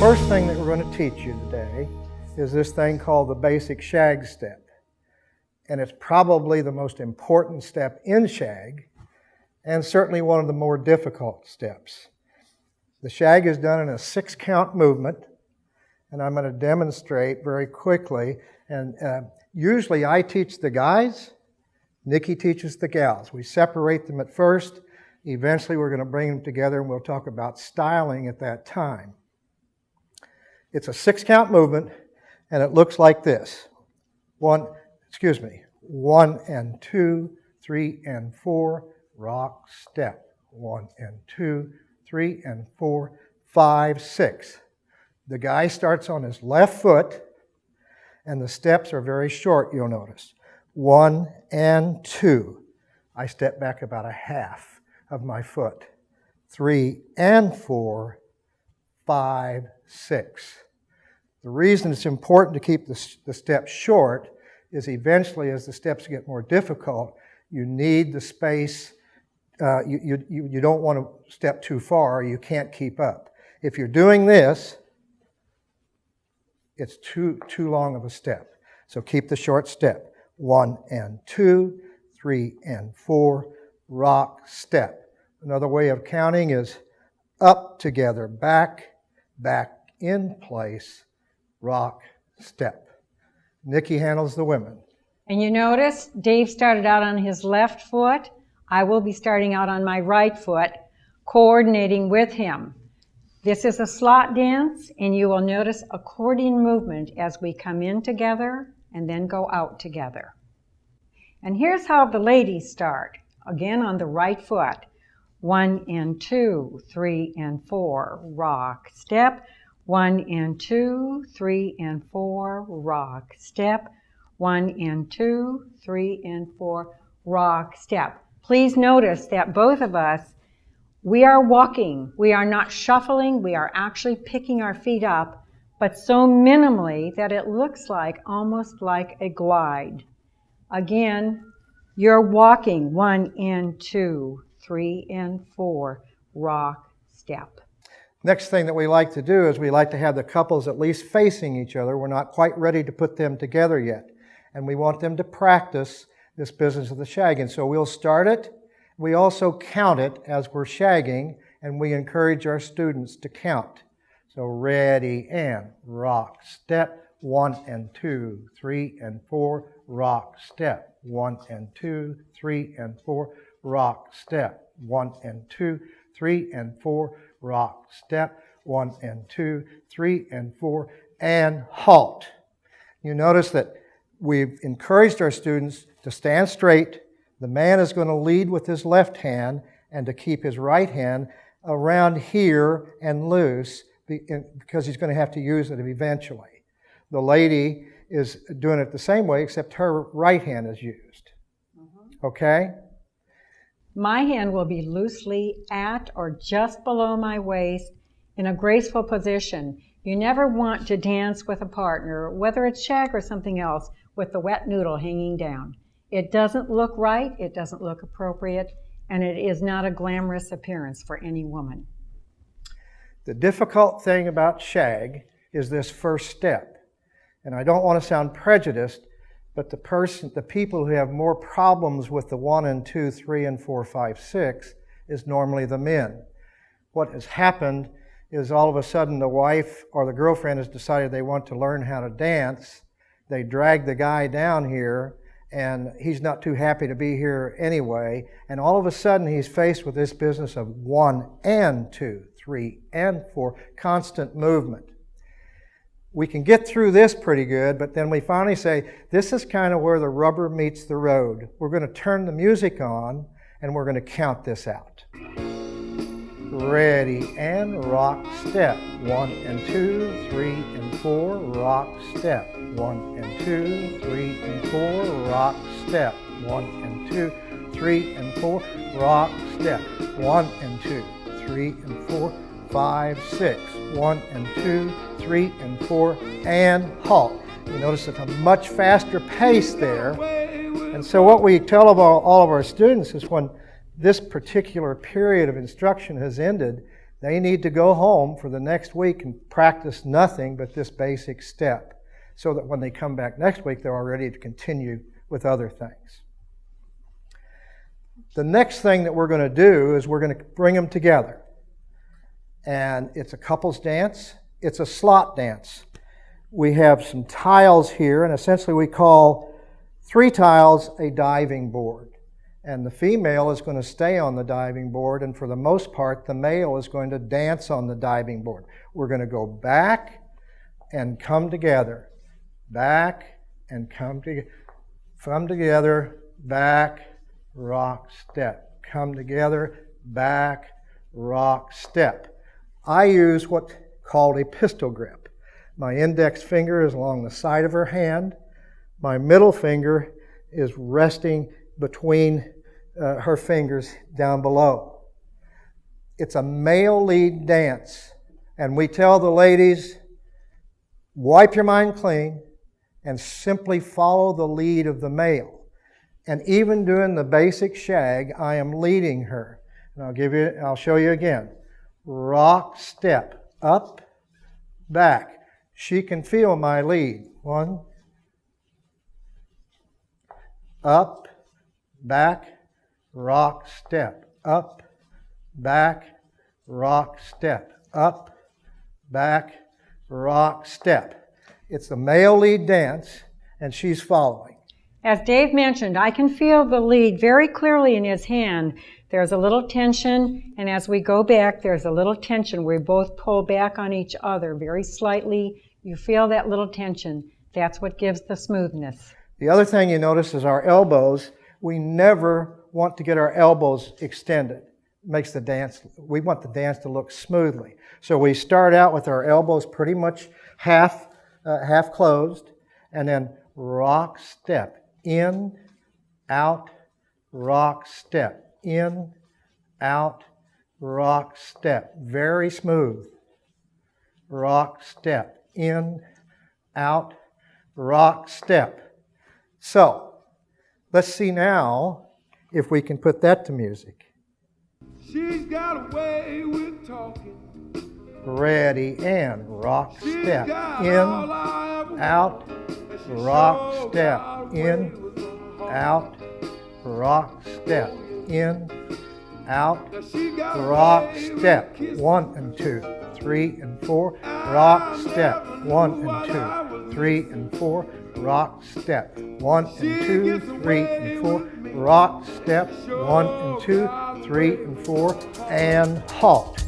First thing that we're going to teach you today is this thing called the basic shag step. And it's probably the most important step in shag, and certainly one of the more difficult steps. The shag is done in a 6-count movement, and I'm going to demonstrate very quickly. And usually I teach the guys, Nikki teaches the gals. We separate them at first. Eventually we're going to bring them together and we'll talk about styling at that time. It's a 6-count movement, and it looks like this. 1 and 2, 3 and 4, rock, step. 1 and 2, 3 and 4, 5, 6. The guy starts on his left foot, and the steps are very short, you'll notice. 1 and 2. I step back about a half of my foot. 3 and 4, 5, 6. The reason it's important to keep the steps short is eventually, as the steps get more difficult, you need the space. You don't want to step too far. You can't keep up. If you're doing this, it's too long of a step. So keep the short step. 1 and 2, 3 and 4, rock, step. Another way of counting is up, together, back, back, in place, rock, step. Nikki handles the women. And you notice Dave started out on his left foot. I will be starting out on my right foot, coordinating with him. This is a slot dance, and you will notice accordion movement as we come in together and then go out together. And here's how the ladies start. Again on the right foot. 1 and 2, 3 and 4, rock, step. 1 and 2, 3 and 4, rock, step. 1 and 2, 3 and 4, rock, step. Please notice that both of us, we are walking. We are not shuffling. We are actually picking our feet up, but so minimally that it looks like almost like a glide. Again, you're walking. 1 and 2, 3 and 4, rock, step. Next thing that we like to do is we like to have the couples at least facing each other. We're not quite ready to put them together yet. And we want them to practice this business of the shagging. So we'll start it. We also count it as we're shagging, and we encourage our students to count. So ready and rock, step. 1 and 2, 3 and 4, rock, step. 1 and 2, 3 and 4, rock, step. 1 and 2, 3 and 4, rock, step. 1 and 2, 3 and 4, and halt. You notice that we've encouraged our students to stand straight. The man is going to lead with his left hand and to keep his right hand around here and loose because he's going to have to use it eventually. The lady is doing it the same way, except her right hand is used. Okay? My hand will be loosely at or just below my waist in a graceful position. You never want to dance with a partner, whether it's shag or something else, with the wet noodle hanging down. It doesn't look right, it doesn't look appropriate, and it is not a glamorous appearance for any woman. The difficult thing about shag is this first step. And I don't want to sound prejudiced, but the people who have more problems with the 1 and 2, 3 and 4, 5, 6 is normally the men. What has happened is all of a sudden the wife or the girlfriend has decided they want to learn how to dance. They drag the guy down here, and he's not too happy to be here anyway. And all of a sudden he's faced with this business of 1 and 2, 3 and 4, constant movement. We can get through this pretty good, but then we finally say, this is kind of where the rubber meets the road. We're going to turn the music on, and we're going to count this out. Ready and rock, step. 1 and 2, 3 and 4, rock, step. 1 and 2, 3 and 4, rock, step. 1 and 2, 3 and 4, rock, step. 1 and 2, 3 and 4, 5, 6. 1 and 2, 3 and 4, and halt. You notice it's a much faster pace there. And so what we tell all of our students is when this particular period of instruction has ended, They need to go home for the next week and practice nothing but this basic step, so that when they come back next week, they're all ready to continue with other things. The next thing that we're going to do is we're going to bring them together. And it's a couples dance. It's a slot dance. We have some tiles here, and essentially we call 3 tiles a diving board. And the female is going to stay on the diving board, and for the most part, the male is going to dance on the diving board. We're going to go back and come together. Back and come together, back, rock, step. Come together, back, rock, step. I use what's called a pistol grip. My index finger is along the side of her hand. My middle finger is resting between her fingers down below. It's a male lead dance, and we tell the ladies, wipe your mind clean and simply follow the lead of the male. And even doing the basic shag, I am leading her. And I'll show you again. Rock, step, up, back. She can feel my lead. 1, up, back, rock, step, up, back, rock, step, up, back, rock, step. It's the male lead dance, and she's following. As Dave mentioned, I can feel the lead very clearly in his hand. There's a little tension, and as we go back, there's a little tension. We both pull back on each other very slightly. You feel that little tension. That's what gives the smoothness. The other thing you notice is our elbows. We never want to get our elbows extended. Makes the dance, we want the dance to look smoothly. So we start out with our elbows pretty much half closed, and then rock, step, in, out, rock, step, in, out, rock, step. Very smooth. Rock, step, in, out, rock, step. So, let's see now if we can put that to music. She's got a way with talking. Ready, and rock, step, in, out, rock, step, in, out, rock, step, in, out, rock, step, 1 and 2, 3 and 4, rock, step, 1 and 2, 3 and 4, rock, step, 1 and 2, 3 and 4, rock, step, 1 and 2, 3 and 4, and halt.